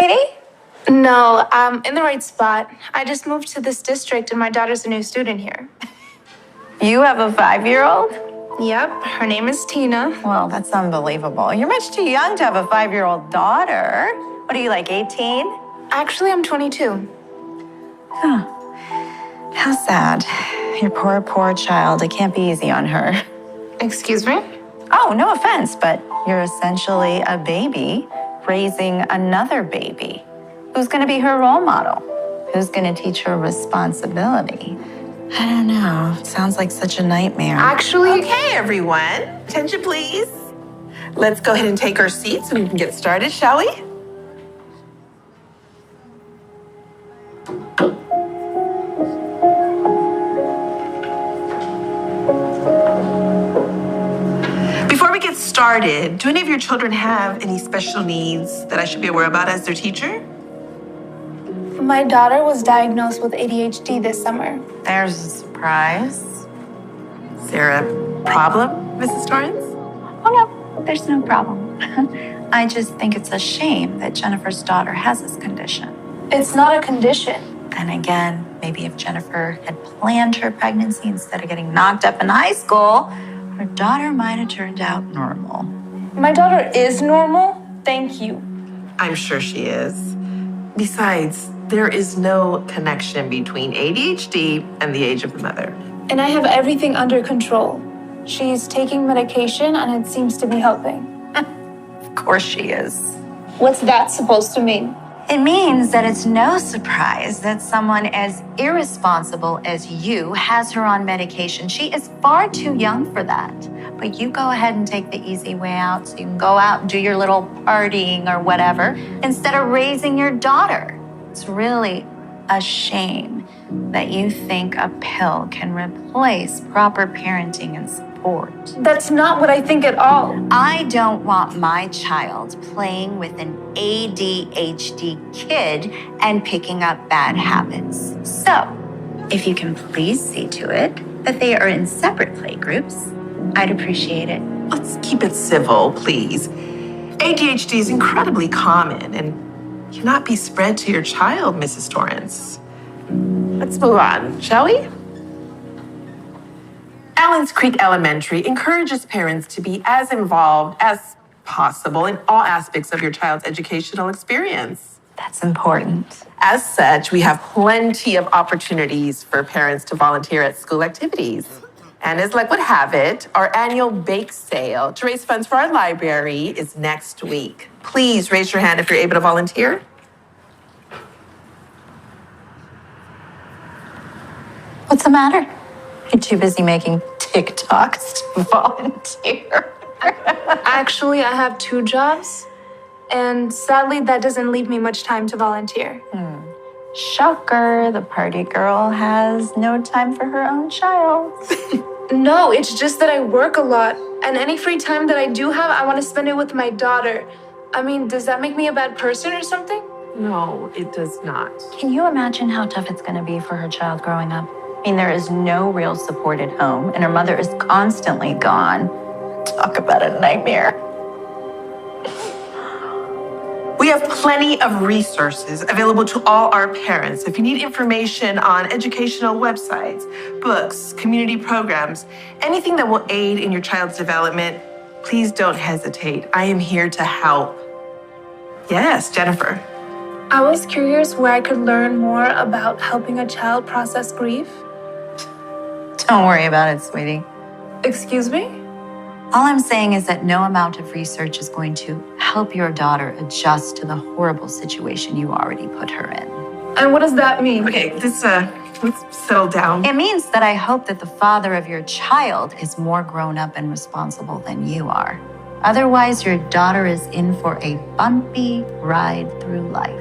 sweetie? No, I'm in the right spot. I just moved to this district and my daughter's a new student here. You have a 5-year-old? Yep, her name is Tina. Well, that's unbelievable. You're much too young to have a 5-year-old daughter. What are you, like 18? Actually, I'm 22. Huh. How sad. Your poor, poor child. It can't be easy on her. Excuse me? Oh, no offense, but you're essentially a baby raising another baby. Who's going to be her role model? Who's going to teach her responsibility? I don't know. It sounds like such a nightmare. Actually... Okay, everyone. Attention, please. Let's go ahead and take our seats and we can get started, shall we? Before we get started, do any of your children have any special needs that I should be aware about as their teacher? My daughter was diagnosed with ADHD this summer. There's a surprise. Is there a problem, Mrs. Torrance? Oh, no, there's no problem. I just think it's a shame that Jennifer's daughter has this condition. It's not a condition. And again, maybe if Jennifer had planned her pregnancy instead of getting knocked up in high school, her daughter might have turned out normal. My daughter is normal, thank you. I'm sure she is. Besides, there is no connection between ADHD and the age of the mother. And I have everything under control. She's taking medication and it seems to be helping. Of course she is. What's that supposed to mean? It means that it's no surprise that someone as irresponsible as you has her on medication. She is far too young for that. But you go ahead and take the easy way out so you can go out and do your little partying or whatever instead of raising your daughter. It's really a shame that you think a pill can replace proper parenting and support. That's not what I think at all. I don't want my child playing with an ADHD kid and picking up bad habits. So, if you can please see to it that they are in separate play groups, I'd appreciate it. Let's keep it civil, please. ADHD is incredibly common and cannot be spread to your child, Mrs. Torrance. Let's move on, shall we? Allens Creek Elementary encourages parents to be as involved as possible in all aspects of your child's educational experience. That's important. As such, we have plenty of opportunities for parents to volunteer at school activities. And as luck would have it, our annual bake sale to raise funds for our library is next week. Please raise your hand if you're able to volunteer. What's the matter? You're too busy making TikToks to volunteer. Actually, I have 2 jobs, and sadly, that doesn't leave me much time to volunteer. Shocker, the party girl has no time for her own child. No, it's just that I work a lot, and any free time that I do have, I want to spend it with my daughter. I mean, does that make me a bad person or something? No, it does not. Can you imagine how tough it's going to be for her child growing up? I mean, there is no real support at home, and her mother is constantly gone. Talk about a nightmare. We have plenty of resources available to all our parents. If you need information on educational websites, books, community programs, anything that will aid in your child's development, please don't hesitate. I am here to help. Yes, Jennifer. I was curious where I could learn more about helping a child process grief. Don't worry about it, sweetie. Excuse me? All I'm saying is that no amount of research is going to help your daughter adjust to the horrible situation you already put her in. And what does that mean? Okay, let's settle down. It means that I hope that the father of your child is more grown up and responsible than you are. Otherwise, your daughter is in for a bumpy ride through life.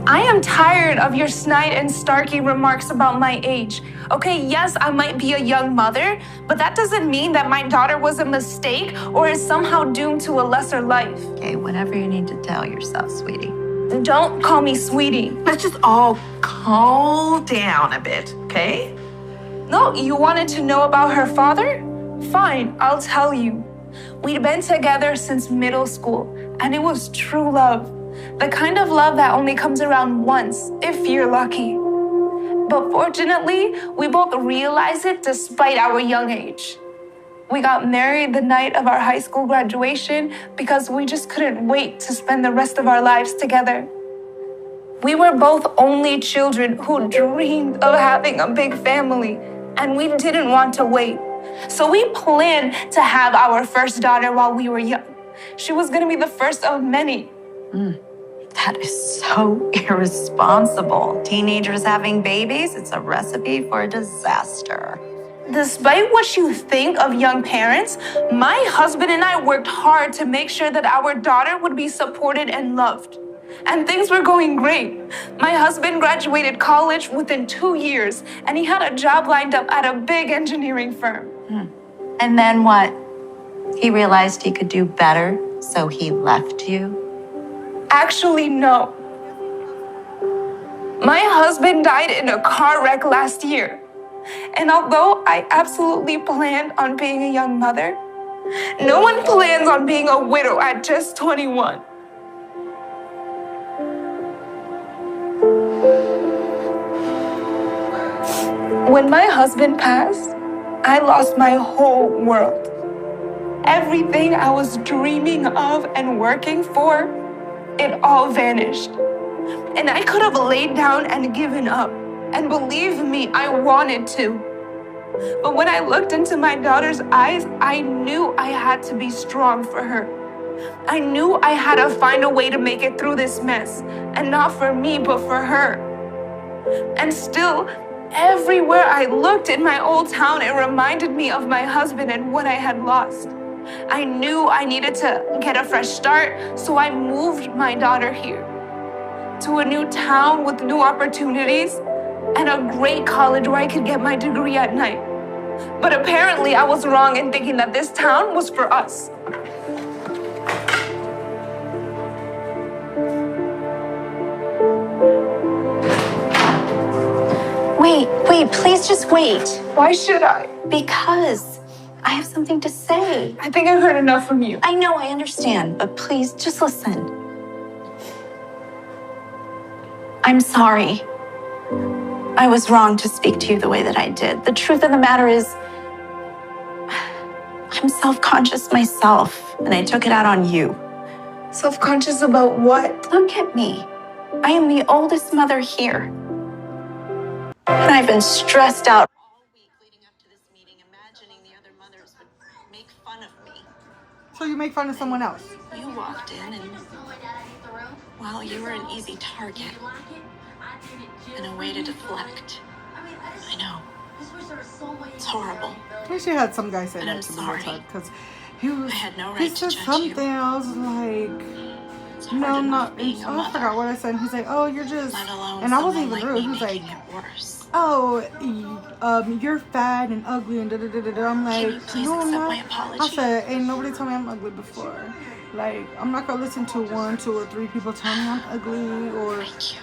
I am tired of your snide and snarky remarks about my age. Okay, yes, I might be a young mother, but that doesn't mean that my daughter was a mistake or is somehow doomed to a lesser life. Okay, whatever you need to tell yourself, sweetie. Don't call me sweetie. Let's just all calm down a bit, okay? No, you wanted to know about her father? Fine, I'll tell you. We'd been together since middle school, and it was true love. The kind of love that only comes around once, if you're lucky. But fortunately, we both realized it despite our young age. We got married the night of our high school graduation because we just couldn't wait to spend the rest of our lives together. We were both only children who dreamed of having a big family, and we didn't want to wait. So we planned to have our first daughter while we were young. She was going to be the first of many. That is so irresponsible. Teenagers having babies, it's a recipe for a disaster. Despite what you think of young parents, my husband and I worked hard to make sure that our daughter would be supported and loved. And things were going great. My husband graduated college within 2 years, and he had a job lined up at a big engineering firm. And then what? He realized he could do better, so he left you? Actually, no. My husband died in a car wreck last year. And although I absolutely planned on being a young mother, no one plans on being a widow at just 21. When my husband passed, I lost my whole world. Everything I was dreaming of and working for, it all vanished. And I could have laid down and given up. And believe me, I wanted to. But when I looked into my daughter's eyes, I knew I had to be strong for her. I knew I had to find a way to make it through this mess. And not for me, but for her. And still, everywhere I looked in my old town, it reminded me of my husband and what I had lost. I knew I needed to get a fresh start, so I moved my daughter here to a new town with new opportunities and a great college where I could get my degree at night. But apparently I was wrong in thinking that this town was for us. Wait, please just wait. Why should I? Because I have something to say. I think I've heard enough from you. I know, I understand, but please just listen. I'm sorry. I was wrong to speak to you the way that I did. The truth of the matter is, I'm self-conscious myself, and I took it out on you. Self-conscious about what? Look at me. I am the oldest mother here. And I've been stressed out all week leading up to this meeting, imagining the other mothers would make fun of me. So you make fun of someone else? You walked in and, well, you were an easy target. And a way to deflect. I know. It's horrible. I wish you had some guy say And that I'm to me sorry. because he was. I had no He right to said judge something. you. I was like, It's hard no, enough not. being a I mother, forgot what I said. And he's like, oh, you're just. let alone And I wasn't someone even like rude. me He was like, making it worse. oh, you're fat and ugly and da da da da da. I'm Can you like, please no, I'm accept not. my apology? I said, ain't nobody told me I'm ugly before. Like, I'm not gonna listen to 1, 2, or 3 people tell me I'm ugly or Thank you.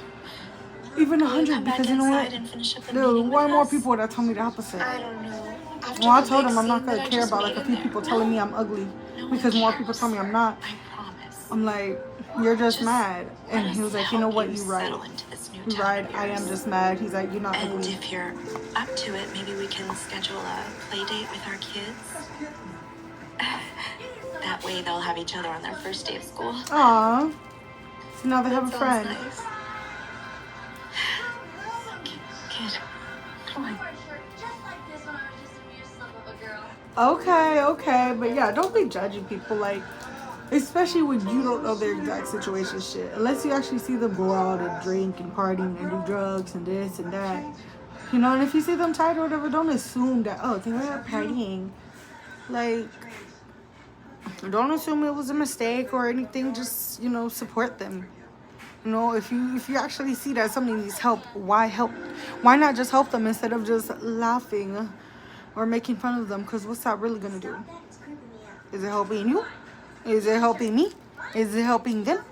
even Will you 100 come back because you know what? inside and finish up the Dude, meeting way with more us? people would have told me the opposite. I don't know. After Well, I the told big him I'm not scene gonna that I care just about made like a in few there. people telling me I'm ugly No because one more people cares. tell me I'm not. I promise. I'm like, you're just mad. And Let he us was like, you know help what, you right. settle into this new You town right, of I am yours. just mad. He's like, you're not And ugly. if you're up to it, maybe we can schedule a play date with our kids. That way they'll have each other on their first day of school. Aw. So now they have a Sounds friend. nice. Kid, come on. Okay. But yeah, don't be judging people like, especially when you don't know their exact situation shit. Unless you actually see them go out and drink and party and do drugs and this and that. You know, and if you see them tired or whatever, don't assume that, oh, they were out partying. Like, don't assume it was a mistake or anything. Just, you know, support them. You know, if you actually see that somebody needs help, why help? Why not just help them instead of just laughing or making fun of them? Because what's that really going to do? Is it helping you? Is it helping me? Is it helping them?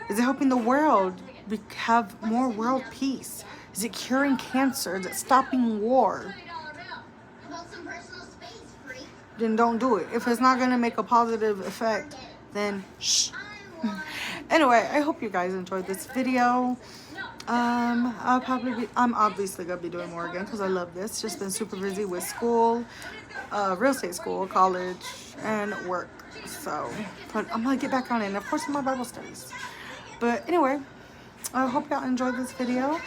Is it helping the world have more world peace? Is it curing cancer? Is it stopping war? Then don't do it. If it's not going to make a positive effect, then shh. Anyway, I hope you guys enjoyed this video. I'm obviously gonna be doing more again because I love this. Just been super busy with school, real estate school, college, and work. So, but I'm gonna get back on it, and of course my Bible studies. But anyway, I hope y'all enjoyed this video,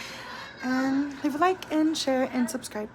and leave a like and share and subscribe.